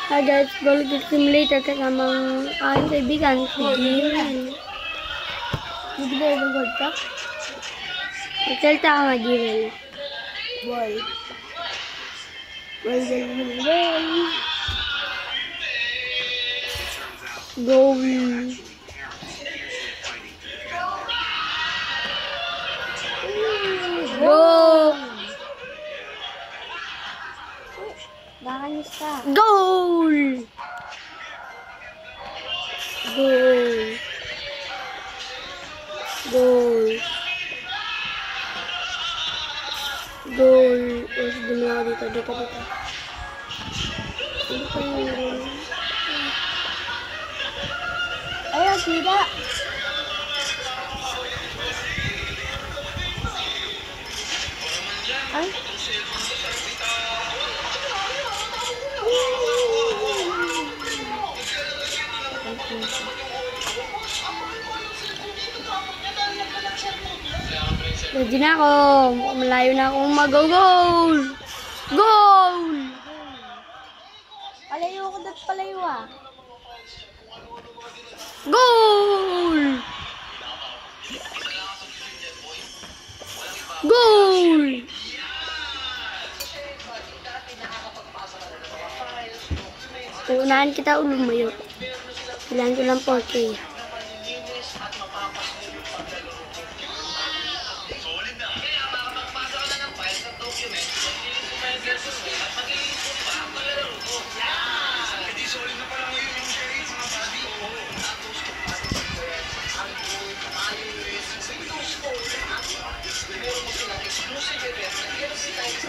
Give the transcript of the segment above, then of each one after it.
Hi guys, Gold Simulator kasamang aking kaibigan, si Jiren. Bibigay ng gold ka? Magsalita ka nga, Jiren. Boy. Gold. Gold. Go! Nakakanyos ka. Goal! Goal! Goal! Goal! Uy, dumi ako dito. Dito. Dito pa yung goal. Ayun, sila. Ay. Ready na ako. Malayo na akong mag-goal! Goal! Palayo ko dat palayo ah. Goal! Goal! Uunahan kita lumayo. Kailangan ko lang 4K.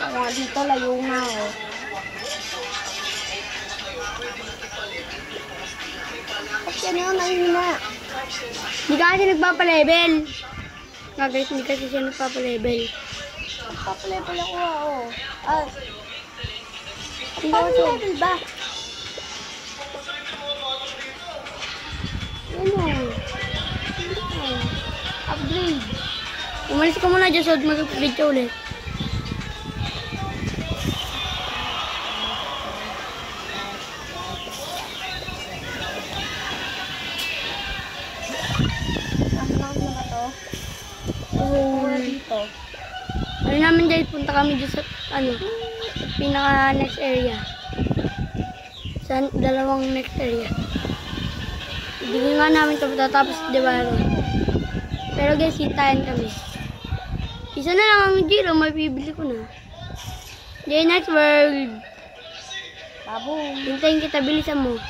Wala dito, layo nga ako. Ba't yan yun, nahihina? Hindi ka kasi nagpapalevel. Nga guys, hindi kasi siya nagpapalevel. Nagpapalevel ako ah, oh. Paano level ba? Ano? Upgrade. Umalis ka muna dyan, so mag-upgrade ka ulit. Nakakalakas na ba to? Goal. Dito. Ano namin guys, punta kami dyan sa, pinaka next area. Sa dalawang next area. Hindi nga namin ito tapos di ba? Pero guys, hintayin kami. Isa na lang ang Giro, may bibili ko na. Jay next world. Baboom. Hintayin kita, bilisan mo.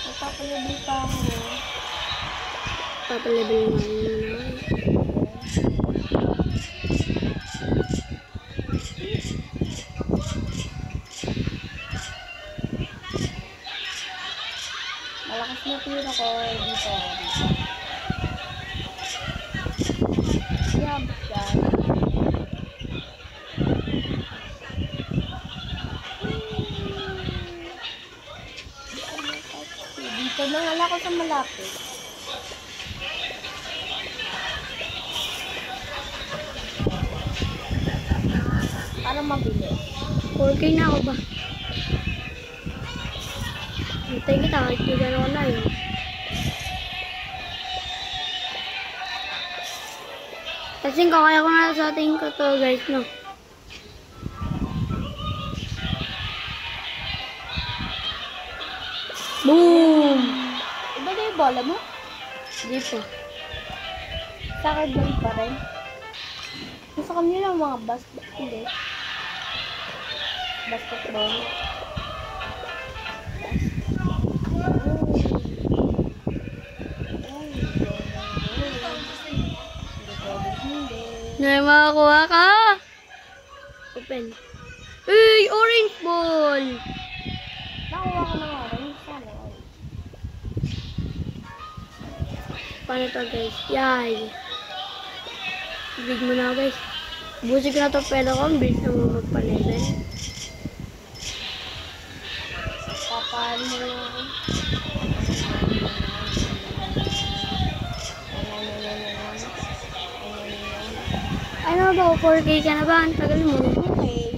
Nagpapalevel pa ako. Papalevel namin muna. Malakas na tira ko dito. Yab dyan. Dito na nga ako sa malapit. Para mabili. 4K na ako ba? Hintayin kita, kahit hindi gano'n ko na yun. Kasi kaya ko na sa tingin ko to guys, no? Boom! Iba na yung bola mo? Hindi po. Sa akin ba pa rin? Sa kanila mga basketball. Hindi. Basketball. Na makakuha ka! Open. Uy! Orange ball! Nakuha ko ng orange. Sana. Paano to guys? Yay! Big mo na guys. Busi ko na to pero ko. Bilis na mo magpa-level. Papahan mo lang ako. Ano ba? 4K ka na ba? Ang tagal mo. Okay.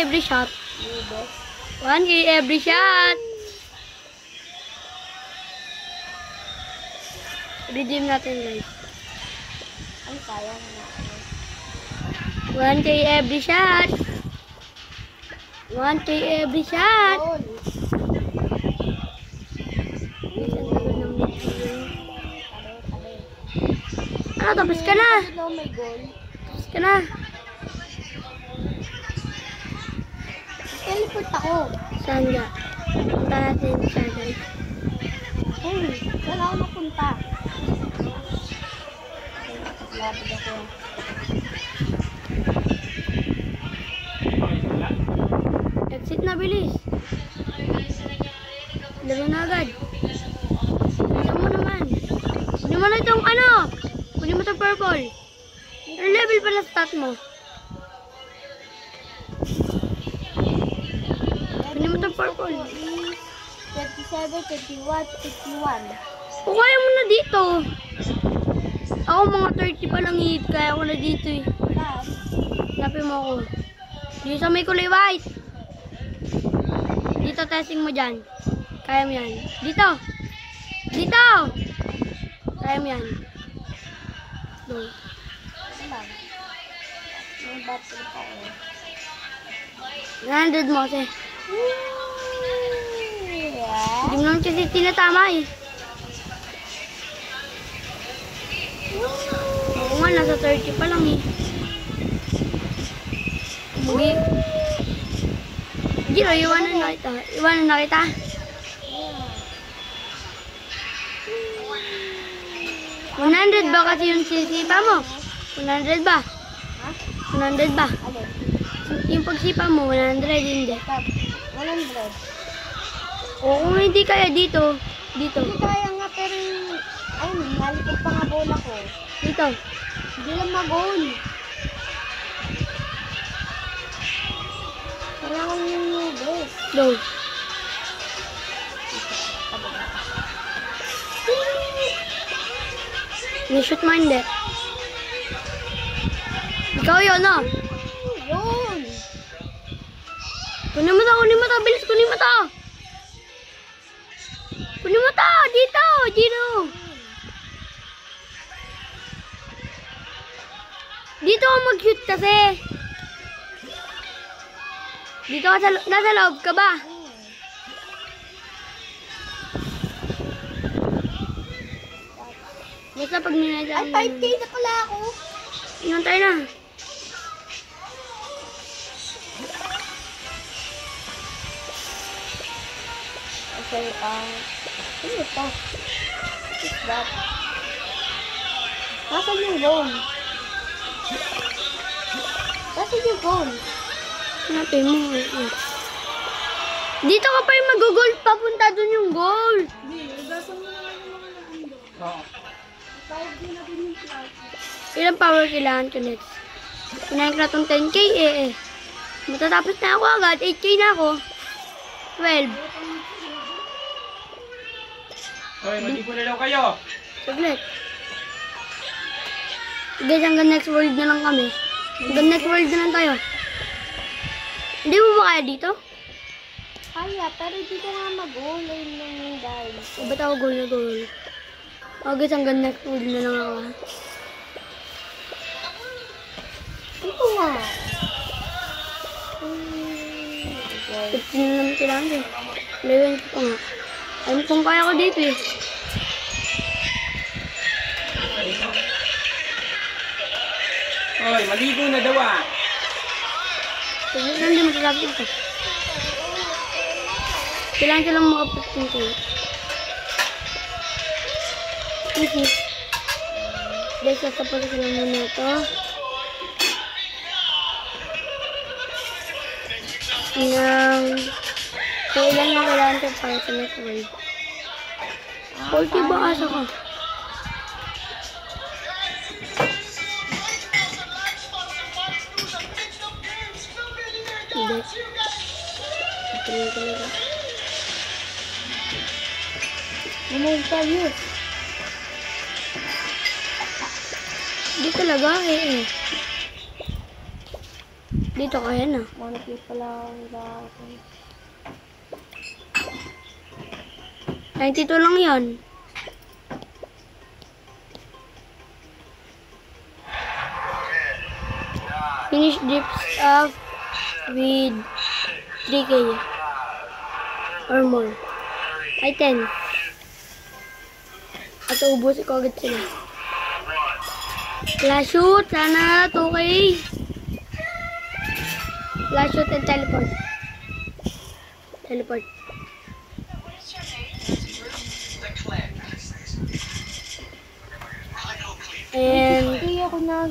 every shot. Ubes. 1K every shot. Redeem natin guys. Ay, sayang na. 1K every shot. 1K every shot. Goal. Ano, tapos ka na. Ano, may goal. Tapos ka na. Teleport ako. Saan ka? Punta natin siya guys. Hey, wala ako napunta. Labig ako. Exit na, bilis. Laro na agad. Bilisan mo naman. Kunin mo na itong ano. Kunin mo itong purple. Ano level pala stat mo? Kunin mo itong purple. 27, 21, 51. O kaya mo na dito. Ako mga 30 pa lang hit. Kaya ko na dito eh. Saan? Hanapin mo ako. Dito sa may kulay white. Dito testing mo dyan. Kaya mo yan. Dito. Dito. Kaya mo yan. Go. Ito lang. May battery pa ako. 100 mo kasi. Yeah. Hindi mo naman kasi tinatama eh. Oo nga, nasa 30 pa lang eh. Hindi. Giro, iwanan na kita. Iwanan na kita. Yeah. 100 ba kasi yung sisipa mo? 100 ba? Ha? 100 ba? Alin? Yung pagsipa mo, 100 hindi. 100. O kung hindi kaya dito, dito, Hindi kaya nga pero ay, nalikod pa nga bola ko. dito. Hindi lang mag-goal. Kailangan yung nubes. Go. Ni-shoot mo hindi. Ikaw yun, no? Yun! Kunin mo to, kunin mo to. Bilis, kunin mo to. Kunin mo to. Dito, dito. Dito ka mag-shoot kasi. Dito ka sa, nasa loob ka ba? Basta pag ninadaan. Ay, 5K na pala ako. Inantay na. Okay, ano ito? What's that? Nasaan yung goal? Nasaan yung goal? Hanapin mo. Dito ka pa yung mag-goal. Papunta dun yung goal. Ilang power kailangan ko next? Kunahin ko na itong 10K eh. Matatapos na ako agad. 8K na ako. 12. Hoy, mag-ipon na daw kayo. Saglit. Guys, hanggang next world na lang kami. Hanggang next world na lang tayo. Hindi mo ba kaya dito? Kaya, pero dito nga mag-goal. Ayun lang yung dahil. O ba't ako goal na goal? O guys, hanggang next world na lang ako. Dito nga. 15 na naman kailangan eh. 11 ko nga. Ayun kung kaya ko dito eh. Hoy, maligo na daw ah. Saglit na hindi matatapos ito. Kailangan ko lang maka-15 ko. Easy. Guys, sasapalit ko lang muna ito. Kailan na kailangan ito para sa next world. 40 ba asa ko? Hindi. Ito rin talaga. Lumog tayo. Hindi talaga eh. Dito kaya na. 1K pala ang gagawin. 92 lang yon. Finish dips up with 3K or more. Ay, 10. At ubos ko agad sila. Flash shoot, sana 2K. Flash shoot and teleport. Teleport. And Kaya ako na